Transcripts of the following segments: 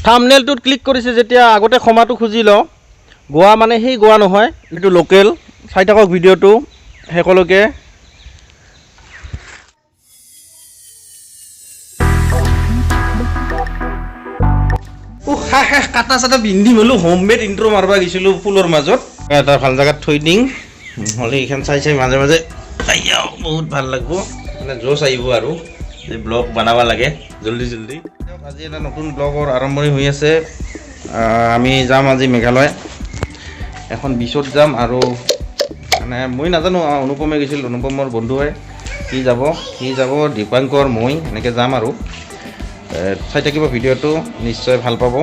থাম্বনেইলটোত click কৰিছে যেতিয়া আগতে ক্ষমাটো খুজি লওঁ। গোৱা মানে সেই গোৱা নহয়, এইটো লোকেল। চাই থাকক ভিডিঅ'টো শেষলৈকে। কাটা চাটা পিন্ধি মেলো হোমমেড ইণ্ট্ৰ' মাৰিব গৈছিলোঁ ফুলৰ মাজত। এটা ভাল জেগাত থৈ দিম, নহ'লে এইখন চাই চাই মাজে মাজে বহুত ভাল লাগিব, মানে জোচ আহিব আৰু যে ব্লগ বনাব লাগে জল্দি জল্দি। আজি এটা নতুন ব্লগৰ আৰম্ভণি হৈ আছে। আমি যাম আজি মেঘালয়, এখন বিচত যাম। আৰু মানে মই নাজানো, অনুপমে গৈছিল, অনুপমৰ বন্ধু হয়, সি যাব, দীপাংকৰ, মই এনেকৈ যাম আৰু। চাই থাকিব ভিডিঅ'টো, নিশ্চয় ভাল পাব।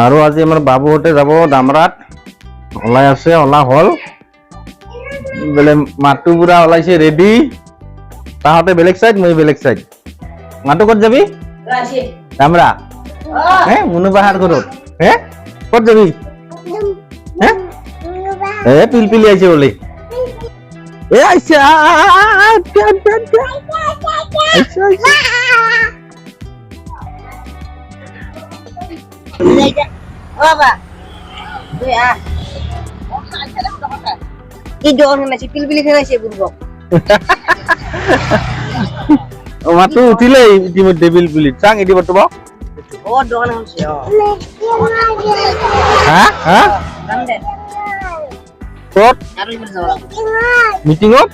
আৰু আজি আমাৰ বাবুহঁতে যাব দামৰাত, ওলাই আছে, ওলা হ'ল বোলে, মাতটো পুৰা ওলাইছে ৰেডি। তাহঁতে বেলেগ চাইড, মই বেলেগ চাইড। মাতটো ক'ত যাবি? দামৰা। হে মুনুবাহাৰ ঘৰত। হে ক'ত যাবি? হে পিলপিলি আহিছে বোলে। এ আহিছে, মাতো উঠিলে ইতিমধ্যে পিলপিলিত। চাং এটি বৰ্তব মিটিঙত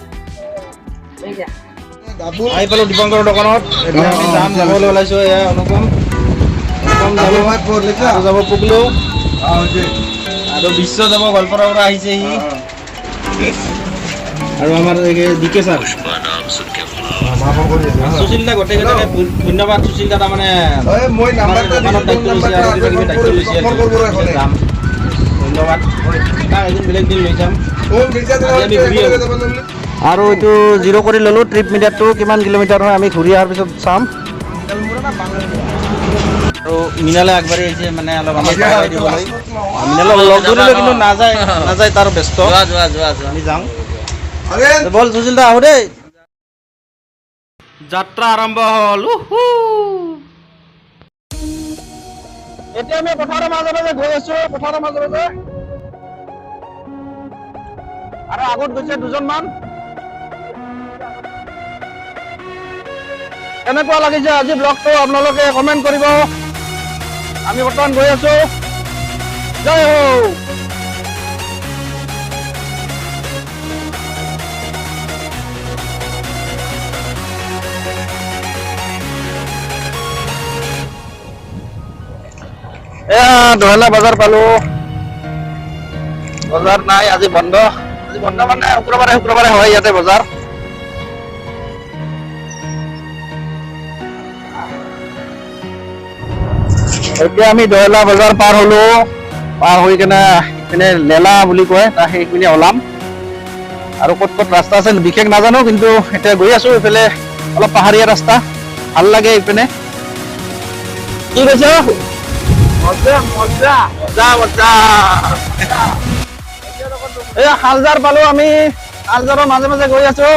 আহি পালো দীপংকৰৰ দোকানত। যাম, যাবলৈ ওলাইছো। এয়া অনুপম যাব পুগলো আৰু বিশ্ব যাব, গোৱালপাৰাৰ পৰা আহিছে সি। আৰু আমাৰ ডিকে ছাৰ সুশীল দা, গোটেইকেইটাকে ধন্যবাদ। সুশীল দা তাৰমানে দোকানত দায়িত্ব লৈছে আৰু কিবা কিবি দায়িত্ব লৈছে। যাম, ধন্যবাদ। তাক এদিন বেলেগ দিন লৈ যাম। আৰু এইটো জিৰ' কৰি ল'লোঁ ট্ৰিপ মিটাৰটো, কিমান কিলোমিটাৰ হয় আমি ঘূৰি অহাৰ পিছত চাম। আৰু মৃণালে আগবাঢ়ি আহিছে, মানে অলপ আমাক দিবলৈ। মৃণালক লগ ধৰিলোঁ কিন্তু নাযায়, তাৰ ব্যস্ত। আমি যাওঁ, বল সুশীল দা আহো দেই। যাত্ৰা আৰম্ভ হ'ল। এতিয়া আমি পথাৰৰ মাজে মাজে গৈ আছো, পথাৰৰ মাজে মাজে। আৰু আগত গৈছে দুজনমান। কেনেকুৱা লাগিছে আজি ব্লগটো আপোনালোকে কমেণ্ট কৰিব। আমি বৰ্তমান গৈ আছো। জয় হো। এয়া দহলা বজাৰ পালো। বজাৰ নাই, আজি বন্ধ। আজি বন্ধ মানে শুক্ৰবাৰে হয় ইয়াতে বজাৰ। এতিয়া আমি দহলা বজাৰ পাৰ হলো। পাৰ হৈ কেনে এইপিনে লেলা বুলি কয়, সেইপিনে ওলাম। আৰু ক'ত ক'ত ৰাস্তা আছে বিশেষ নাজানো, কিন্তু এতিয়া গৈ আছো। এইফালে অলপ পাহাৰীয়া ৰাস্তা, ভাল লাগে এইপিনে। কি কৈছ? এয়া হালজাৰ পালো আমি, হালজাৰৰ মাজে মাজে গৈ আছো।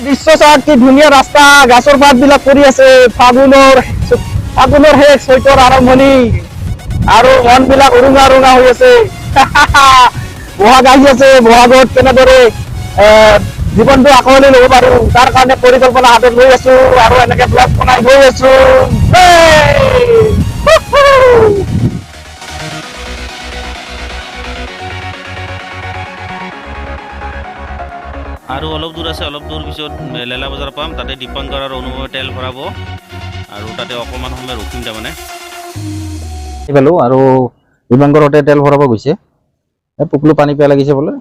দৃশ্য চাওক, কি ধুনীয়া ৰাস্তা, গাছৰ পাত বিলাক পৰি আছে। ফাগুনৰ শেষ, চৈতৰ আৰম্ভণি, আৰু মন বিলাক উৰুঙা উৰুঙা হৈ আছে। বহাগ আহি আছে, বহাগত কেনেদৰে জীৱনটো আঁকোৱালি ল'ব পাৰো, তাৰ কাৰণে পৰিকল্পনা হাতত লৈ আছো, আৰু এনেকে ব্লগ বনাই গৈ আছো। আৰু অলপ দূৰ আছে, অলপ দূৰ পিছত লেলা বজাৰ পাম। তাতে দীপাংকৰ আৰু অনুপমে তেল ভৰাব, আৰু তাতে অকণমান সময় ৰখিম তাৰমানে। পালো আৰু দীপাংকৰহঁতে তেল ভৰাব গৈছে। পুকলো পানী পিয়া লাগিছে বোলে,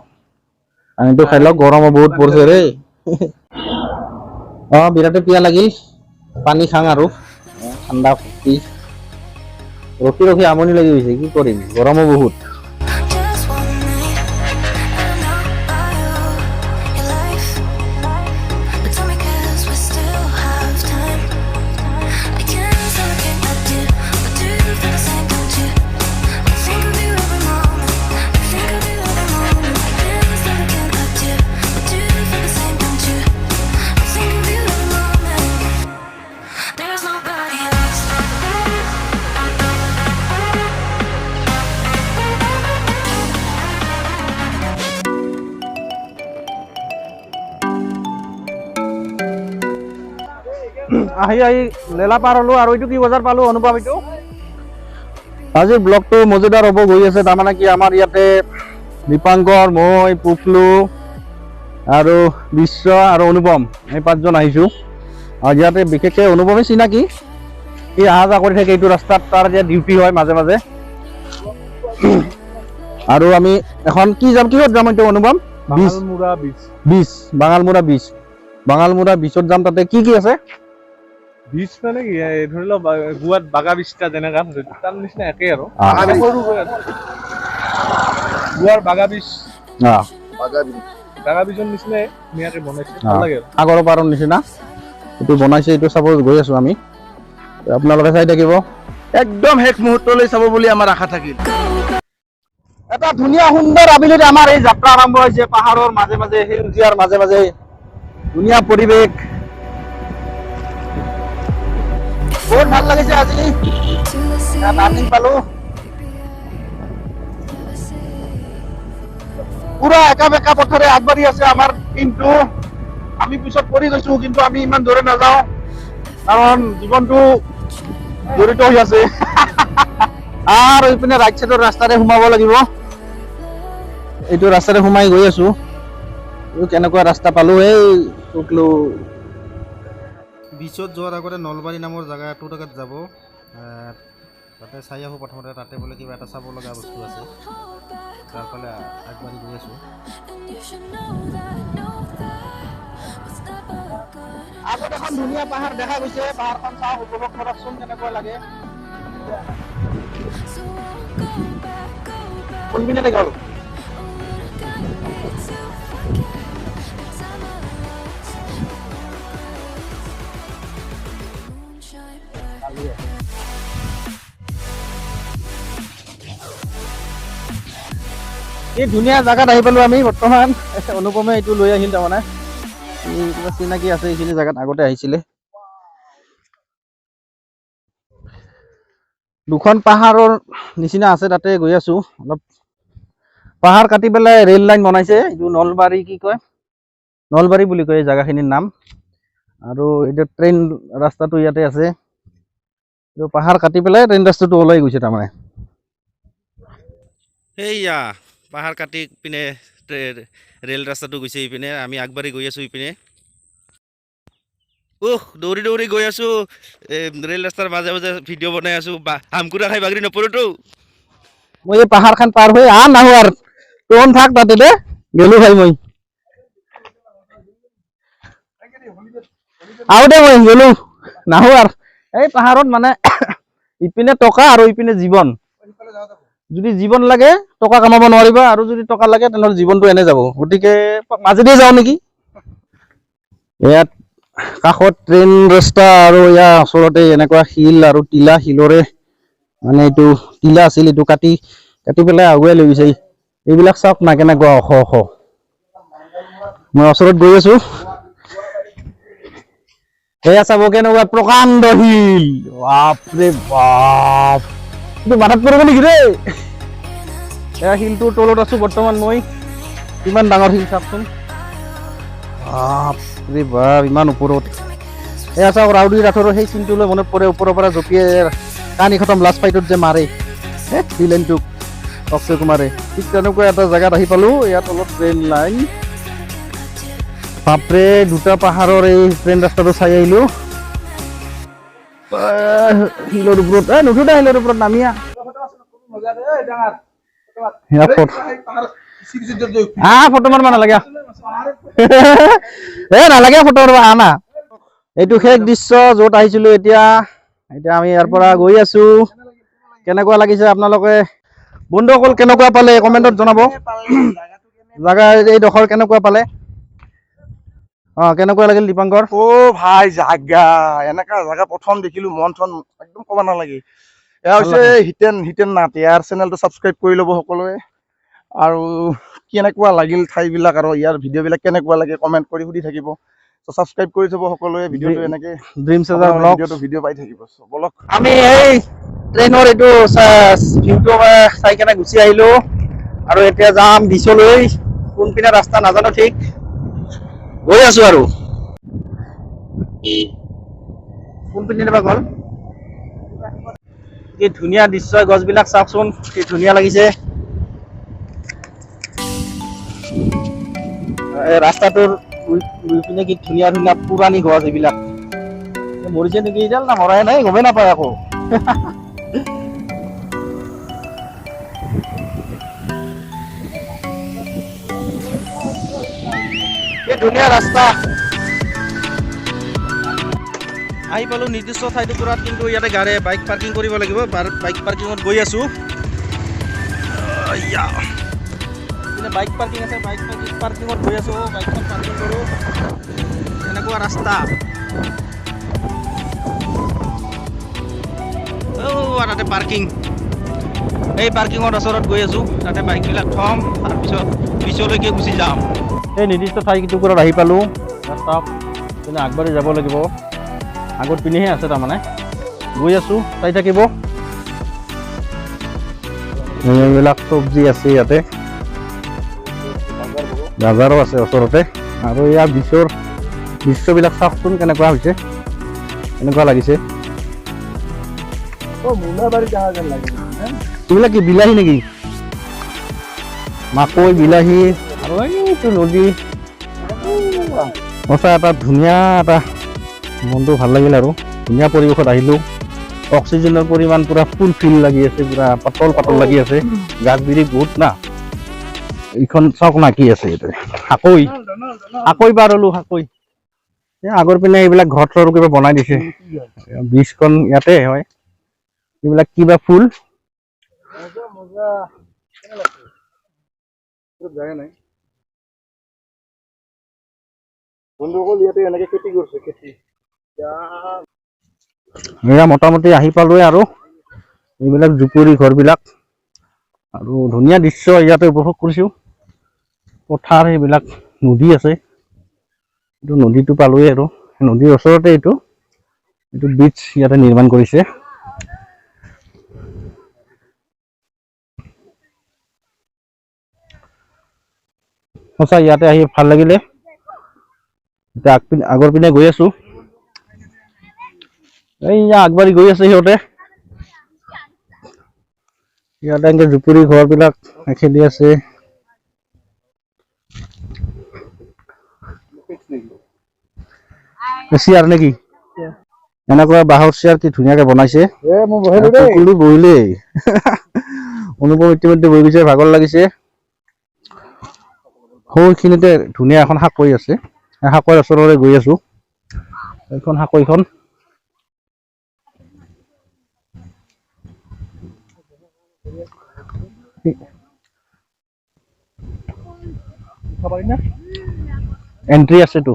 পানীটো খাই লওক, গৰমো বহুত পৰিছে ৰে। বিৰাটে পিয়া লাগিল, পানী খাং আৰু ঠাণ্ডা ৰখি ৰখি আমনি লাগি গৈছে, কি কৰিম, গৰমো বহুত। আহি লেলা পাৰ হলো আৰু এইটো কি বজাৰ পালো অনুভৱ এইটো আজিৰ ব্লগটো মজাদাৰ হ'ব গৈ আছে তাৰমানে কি আমাৰ ইয়াতে দীপাংকৰ মই পুকলু আৰু বিশ্ব আৰু অনুপম এই 5জন আহিছোঁ আৰু ইয়াতে বিশেষকৈ অনুপমে চিনাকি সি অহা যোৱা কৰি থাকে এইটো ৰাস্তাত তাৰ যে ডিউটি হয় মাজে মাজে আৰু আমি এখন কি যাম কিহত যাম এইটো অনুপম বাঙালমুৰা বিচত যাম তাতে কি আছে বিচ মানে কি ধৰি লওক গোৱাত বাগা বিচটা যেনেকা তাৰ নিচিনা একেই আৰু গোৱাৰ বাগা বিচ বাগা বিচৰ নিচিনাই ধুনীয়াকে বনাইছে ভাল লাগে আগৰ পাৰৰ নিচিনা এইটো বনাইছে এইটো চাব গৈ আছো আমি আপোনালোকে চাই থাকিব একদম শেষ মুহূৰ্তলৈ চাব বুলি আমাৰ আশা থাকিল এটা ধুনীয়া সুন্দৰ আবেলিত আমাৰ এই যাত্ৰা আৰম্ভ হৈছে পাহাৰৰ মাজে মাজে সেউজীয়াৰ মাজে মাজে ধুনীয়া পৰিৱেশ বহুত ভাল লাগিছে আজি টাৰ্ণিং পালো পুৰা একা বেকা পথৰে আগবাঢ়ি আছে আমাৰ টিমটো আমি পিছত পৰি গৈছো কিন্তু আমি ইমান দূৰে নাযাওঁ কাৰণ জীৱনটো জড়িত হৈ আছে আৰু এইপিনে ৰাইট চাইডৰ ৰাস্তাৰে সোমাব লাগিব এইটো ৰাস্তাৰে সোমাই গৈ আছো কেনেকুৱা ৰাস্তা পালো এই টুকলো বিচত যোৱাৰ আগতে নলবাৰী নামৰ জেগা এটুকুৰাত যাব তাতে চাই আহোঁ প্ৰথমতে তাতে বোলে কিবা এটা চাব লগা বস্তু আছে তাৰ ফালে আগবাঢ়ি গৈ আছোঁ আগত এখন ধুনীয়া পাহাৰ দেখা গৈছে পাহাৰখন চাওঁ উপভোগ কৰকচোন কেনেকুৱা লাগে কোনপিনে গ'ল এই ধুনীয়া জেগাত আহি পালো আমি বৰ্তমান অনুপমে এইটো লৈ আহিল তাৰমানে কিবা চিনাকি আছে এইখিনি জেগাত আগতে আহিছিলে দুখন পাহাৰৰ নিচিনা আছে তাতে গৈ আছো অলপ পাহাৰ কাটি পেলাই ৰেল লাইন বনাইছে এইটো নলবাৰী কি কয় নলবাৰী বুলি কয় এই জেগাখিনিৰ নাম আৰু এইটো ট্ৰেইন ৰাস্তাটো ইয়াতে আছে এইটো পাহাৰ কাটি পেলাই ট্ৰেইন ৰাস্তাটো ওলাই গৈছে তাৰমানে সেইয়া পাহাৰ কাটি পিনে ৰেল ৰাস্তাটো গৈছে ইপিনে আমি আগবাঢ়ি গৈ আছোঁ ইপিনে দৌৰি দৌৰি গৈ আছোঁ ৰেল ৰাস্তাৰ মাজে মাজে ভিডিঅ' বনাই আছোঁ হামকুৰা খাই বাগৰি নপৰোতো মই এই পাহাৰখন পাৰ হৈ নাহো আৰু তোন থাক তাতে দে গেলো ভাই মই আহো দে মই গেলো নাহো আৰু এই পাহাৰত মানে ইপিনে টকা আৰু ইপিনে জীৱন যদি জীৱন লাগে টকা কামাব নোৱাৰিবা আৰু যদি টকা লাগে তেনেহ'লে জীৱনটো এনে যাব গতিকে মাজেদি যাওঁ নেকি ইয়াত কাষত ট্ৰেইন ৰাস্তা আৰু ইয়াৰ ওচৰতে এনেকুৱা শিল আৰু টিলা শিলৰে মানে এইটো টিলা আছিল এইটো কাটি পেলাই আগুৱাই লৈ গৈছে এইবিলাক চাওক না কেনেকুৱা ওখ ওখ মই ওচৰত গৈ আছো এয়া চাব কেনেকুৱা প্ৰকাণ্ড শিল বাপৰে বাপ এইটো মাথাত পৰিব নেকি ৰে এয়া শিলটোৰ তলত আছো বৰ্তমান মই কিমান ডাঙৰ শিল চাওকচোন বাপৰে বাপ ইমান ওপৰত এয়া চাওক ৰাউডি ৰাঠৌৰৰ সেই চিনটোলৈ মনত পৰে ওপৰৰ পৰা জঁপিয়াই কানি খতম লাষ্ট ফাইটত যে মাৰে ভিলেনটোক অক্ষয় কুমাৰে ঠিক তেনেকুৱা এটা জেগাত আহি পালো ইয়াত অলপ ট্ৰেইন লাইন বাপৰে দুটা পাহাৰৰ এই ট্ৰেইন ৰাস্তাটো চাই আহিলো শিলৰ ওপৰত নুঠোতে শিলৰ ওপৰত নামিয়া ফটো মাৰিব নালাগে নালাগে ফটো মাৰিব আনা এইটো শেষ দৃশ্য য'ত আহিছিলো এতিয়া আমি ইয়াৰ পৰা গৈ আছো কেনেকুৱা লাগিছে আপোনালোকে বন্ধুসকল কেনেকুৱা পালে কমেণ্টত জনাব জাগা এইডোখৰ কেনেকুৱা পালে কেনেকুৱা লাগিল দীপাংকৰ ভাই জাগা এনেকা জাগা প্ৰথম দেখিলো মন চন একদম ক'ব নালাগে এয়া হৈছে হিতেন নাট ইয়াৰ চেনেলটো ছাবস্ক্ৰাইব কৰি ল'ব সকলোৱে আৰু কেনেকুৱা লাগিল ঠাইবিলাক আৰু ইয়াৰ ভিডিঅ'বিলাক কেনেকুৱা লাগে কমেণ্ট কৰি সুধি থাকিব ছাবস্ক্ৰাইব কৰি থব সকলোৱে ভিডিঅ'টো এনেকে ড্ৰিম চেজাৰ ব্লগ ভিডিঅ' পাই থাকিব বলক আমি এই ট্ৰেইনৰ এইটো ভিউটো চাই কেনে গুচি আহিলো আৰু এতিয়া যাম বিচলৈ কোনপিনে ৰাস্তা নাজানো ঠিক গৈ আছো আৰু কোনপিনে বা গ'ল কি ধুনীয়া দৃশ্য গছবিলাক চাওকচোন কি ধুনীয়া লাগিছে এই ৰাস্তাটোৰ দুই পিনে কি ধুনীয়া ধুনীয়া পুৰণি গছ এইবিলাক মৰিছে নেকি এইডাল না মৰাই নাই গমেই নাপায় আকৌ কি ধুনীয়া ৰাস্তা আহি পালোঁ নিৰ্দিষ্ট ঠাইটুকুৰাত কিন্তু ইয়াতে গাড়ী বাইক পাৰ্কিং কৰিব লাগিব বাইক পাৰ্কিঙত গৈ আছোঁ বাইক পাৰ্কিং আছে বাইক পাৰ্কিঙত গৈ আছোঁ বাইকখন পাৰ্কিং কৰোঁ এনেকুৱা ৰাস্তা তাতে পাৰ্কিং এই পাৰ্কিঙৰ ওচৰত গৈ আছোঁ তাতে বাইকবিলাক থ'ম তাৰপিছত পিছলৈকে গুচি যাম এই নিৰ্দিষ্ট ঠাইটুকুৰাত আহি পালোঁ চাওক কিন্তু আগবাঢ়ি যাব লাগিব আগত পিনেহে আছে তাৰমানে গৈ আছোঁ চাই থাকিব এইবিলাক চব্জি আছে ইয়াতে বাজাৰো আছে ওচৰতে আৰু ইয়াৰ দৃশ্যবিলাক চাওকচোন কেনেকুৱা হৈছে কেনেকুৱা লাগিছে এইবিলাক কি বিলাহী নেকি মাকৈ বিলাহী আৰু এইটো নদী সঁচা এটা ধুনীয়া এটা মনটো ভাল লাগিল আৰু ধুনীয়া পৰিৱেশত আহিলোঁ অক্সিজেনৰ পৰিমাণ পূৰা ফুলফিল লাগি আছে পূৰা পাতল পাতল লাগি আছে গাছ বিৰি বহুত না এইখন চাওক না কি আছে এইটো আকৈ বাৰ হ'লো আকৈ আগৰ পিনে এইবিলাক ঘৰ চৰ কিবা বনাই দিছে ব্ৰিজখন ইয়াতে হয় এইবিলাক কিবা ফুল বন্ধুসকল ইয়াতে এনেকে খেতি কৰিছে খেতি এয়া মোটামুটি আহি পালোৱে আৰু এইবিলাক জুপুৰি ঘৰবিলাক আৰু ধুনীয়া দৃশ্য ইয়াতে উপভোগ কৰিছোঁ পথাৰ এইবিলাক নদী আছে এইটো নদীটো পালোৱে আৰু নদীৰ ওচৰতে এইটো ব্ৰিজ ইয়াতে নিৰ্মাণ কৰিছে সঁচা ইয়াতে আহি ভাল লাগিলে এতিয়া আগৰ পিনে গৈ আছোঁ এইয়া আগবাঢ়ি গৈ আছে সিহঁতে ইয়াতে এনেকৈ জুপুৰি ঘৰবিলাক খেলি আছে চেয়াৰ নেকি এনেকুৱা বাঁহৰ চেয়াৰ কি ধুনীয়াকে বনাইছে বহিলেই অনুভৱ ইতিমধ্যে বহি গৈছে ভাগৰ লাগিছে সৌখিনিতে ধুনীয়া এখন সাকৈ আছে সাকৈৰ ওচৰলৈ গৈ আছোঁ এইখন সাকৈখন এন্ট্ৰি আছেতো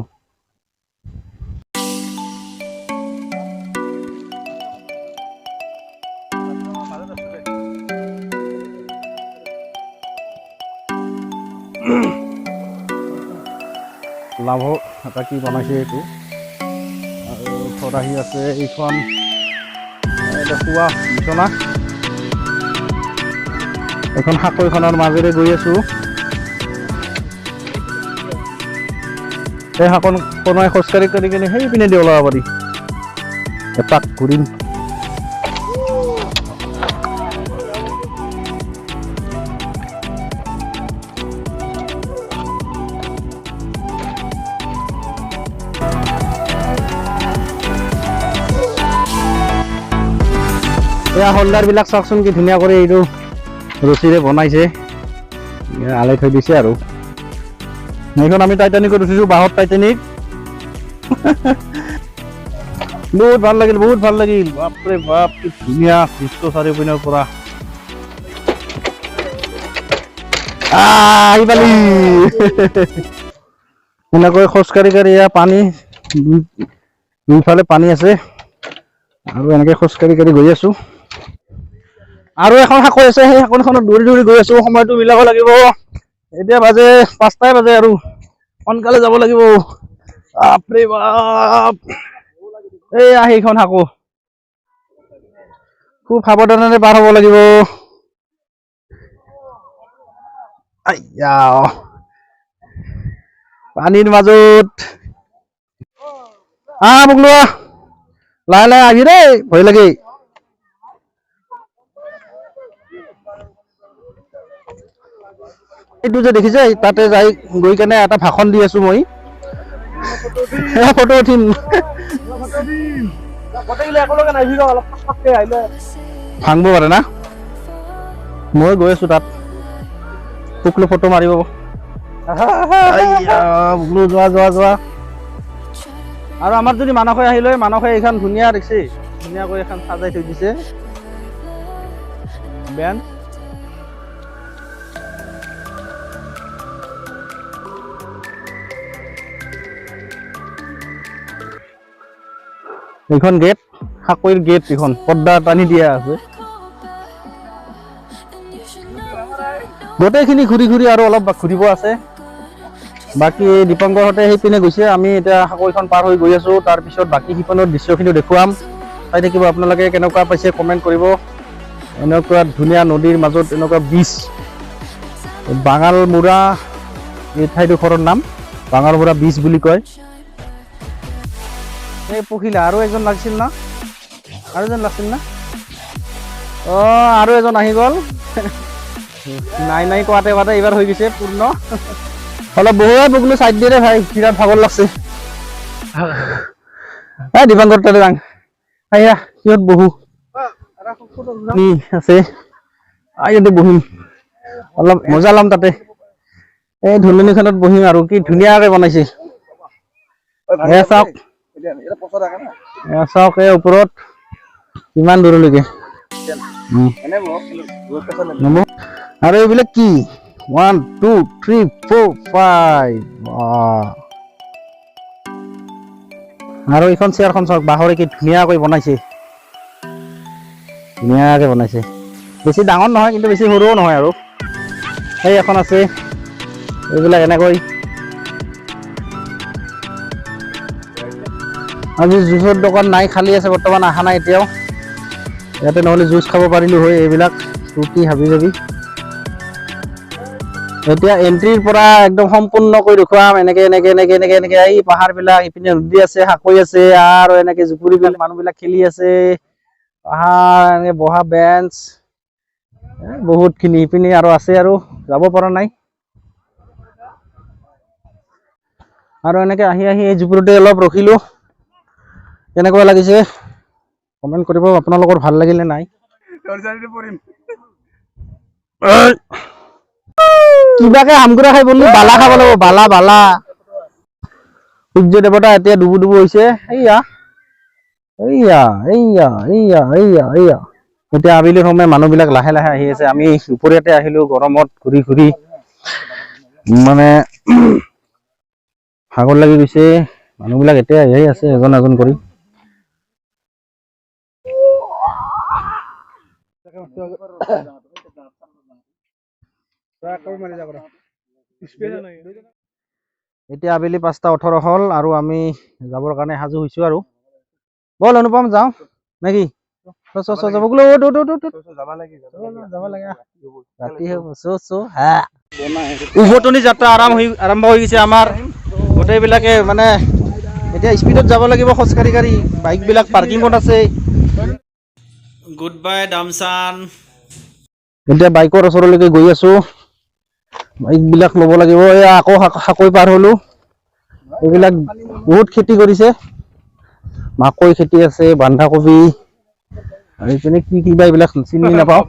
লাভৰ এটা কি বনাইছে এইটো আৰু খৰাহী আছে এইখন শোৱা বিচনা এখন সাকৈখনৰ মাজেৰে গৈ আছোঁ সেই সাকৈখনে খোজকাঢ়ি কাঢ়ি কিনে সেই পিনে দি ওলাব পাৰি এপাক ঘূৰিম এয়া হোল্ডাৰবিলাক চাওকচোন কি ধুনীয়া কৰি এইটো ৰছীৰে বনাইছে আলাই থৈ দিছে আৰু এইখন আমি টাইটানিকত উঠিছোঁ বাঁহৰ টাইটানিক বহুত ভাল লাগিল বাপৰে বাপ কি ধুনীয়া দৃশ্য চাৰিওপিনৰ পৰা আহি পালি এনেকৈ খোজকাঢ়ি কাঢ়ি এয়া পানী দুইফালে পানী আছে আৰু এনেকৈ খোজকাঢ়ি কাঢ়ি গৈ আছোঁ আৰু এখন সাকৈ আছে সেই সাকৈখনত দৌৰি দৌৰি গৈ আছোঁ সময়টো মিলাব লাগিব এতিয়া বাজে 5টাই বাজে আৰু সোনকালে যাব লাগিব বাপৰে বাপ এইয়া সেইখন সাকো খুব সাৱধানেৰে পাৰ হ'ব লাগিব পানীৰ মাজত মোক লোৱা লাহে লাহে আহি দেই, ভয় লাগে। এইটো যে দেখিছে, তাতে যাই গৈ কেনে এটা ভাষণ দি আছো মই। ফটো উঠিম। ভাঙব পাৰে না, মই গৈ আছো তাত। তোকলৈ ফটো মাৰিব। বুকলো যোৱা যোৱা যোৱা। আৰু আমাৰ যদি মানসে আহিলে, মানসে এইখন ধুনীয়া দেখছি, ধুনীয়াকৈ এখন সাজাই থৈ দিছে বেঞ্চ। এইখন গেট, সাকৈৰ গেট, এইখন পৰ্দা টানি দিয়া আছে। গোটেইখিনি ঘূৰি ঘূৰি আৰু অলপ ঘূৰিব আছে। বাকী দীপংকৰহঁতে সেইপিনে গৈছে, আমি এতিয়া সাকৈখন পাৰ হৈ গৈ আছো। তাৰপিছত বাকী সিপানৰ দৃশ্যখিনি দেখুৱাম, চাই থাকিব আপোনালোকে। কেনেকুৱা পাইছে কমেণ্ট কৰিব। এনেকুৱা ধুনীয়া নদীৰ মাজত এনেকুৱা বীচ, বাঙালমুৰা এই ঠাইডোখৰৰ নাম বাঙালমুৰা বীচ বুলি কয়। এই পখিলা আৰু এজন লাগিছিল না, আৰু এজন লাগিছিল না। আৰু এজন আহি গ'ল। নাই নাই কোৱাতে কোৱাতে এইবাৰ হৈ গৈছে পূৰ্ণ। অলপ বহুৱাই বগলো চাইড দিয়ে ভাই, বিৰাট ভাগৰ লাগছে। দীপাংকৰ তাতে যাং, আইয়া কিহত বহু আছে, ইয়াতে বহিম, অলপ মজা ল'ম তাতে। এই ধুলনিখনত বহিম আৰু কি ধুনীয়াকে বনাইছে। চাওক চাওক, এই ওপৰত কিমান দূৰলৈকে। আৰু এইবিলাক কি 1 2 3 4 5। আৰু এইখন চেয়াৰখন চাওক, বাঁহৰে কি ধুনীয়াকৈ বনাইছে, ধুনীয়াকে বনাইছে। বেছি ডাঙৰ নহয় কিন্তু বেছি সৰুও নহয় আৰু। সেই এখন আছে, এইবিলাক এনেকৈ। আজি জুচৰ দোকান নাই, খালী আছে বৰ্তমান, অহা নাই এতিয়াও। ইয়াতে নহ'লে জুচ খাব পাৰিলো হয়। এইবিলাক ফ্ৰুটি হাবি যাবি। এতিয়া এন্ট্ৰিৰ পৰা একদম সম্পূৰ্ণকৈ দেখুৱাম। এনেকে এনেকে এনেকে এনেকে এনেকে এই পাহাৰ বিলাক, ইপিনে নদী আছে, সাকৈ আছে, আৰু এনেকে জুপুৰি বিলাক মানুহ বিলাক খেলি আছে। পাহাৰ এনেকে বহা বেঞ্চ বহুত খিনি, ইপিনে আৰু আছে, আৰু যাব পৰা নাই। আৰু এনেকে আহি আহি এই জুপুৰিতে অলপ ৰখিলো। কেনেকুৱা লাগিছে কমেণ্ট কৰিব, আপোনালোকৰ ভাল লাগিলে নাই। কিবাকে হামগুৰা খাই বললি, বালা খাব লাগিব, বালা বালা। সূৰ্য দেৱতা এতিয়া ডুবু ডুবু হৈছে। এইয়া এইয়া এইয়া এইয়া এইয়া এইয়া। এতিয়া আবেলি সময় মানুহবিলাক লাহে লাহে আহি আছে। আমি দুপৰীয়াতে আহিলো, গৰমত ঘূৰি ঘূৰি মানে ভাগৰ লাগি গৈছে। মানুহবিলাক এতিয়া আহি আছে এজন এজন কৰি। এতিয়া আবেলি 5:18 হ'ল আৰু আমি যাবৰ কাৰণে সাজু হৈছো। আৰু বল অনুপম, যাওঁ নেকি? উভতনি যাত্ৰা আৰম্ভ হৈ গৈছে আমাৰ। গোটেইবিলাকে মানে এতিয়া স্পীডত যাব লাগিব, খোজকাঢ়ি কাঢ়ি। বাইক বিলাক পাৰ্কিঙত আছে। গুড বাই ডামচান। এতিয়া বাইকৰ ওচৰলৈকে গৈ আছো, বাইক বিলাক ল'ব লাগিব। এয়া আকৌ সাকৈ পাৰ হলো। এইবিলাক বহুত খেতি কৰিছে, মাকৈ খেতি আছে, বন্ধাকবি, আৰু এইপিনে কি কিবা এইবিলাক চিনি নাপাওঁ।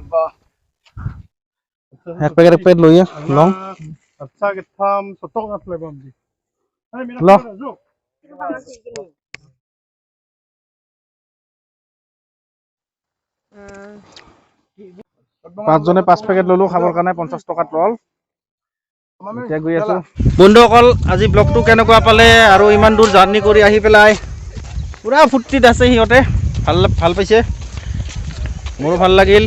এক পেকেট লৈ লওঁ। পাঁচজনে 5 পেকেট ললো খাবৰ কাৰণে, 50 টকাত লল। এতিয়া গৈ আছো। বন্ধুসকল, আজি ব্লগটো কেনেকুৱা পালে? আৰু ইমান দূৰ জাৰ্ণি কৰি আহি পেলাই পুৰা ফূৰ্তিত আছে সিহঁতে, ভাল পাইছে, মোৰো ভাল লাগিল।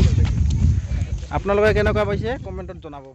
আপোনালোকে কেনেকুৱা পাইছে কমেণ্টত জনাব।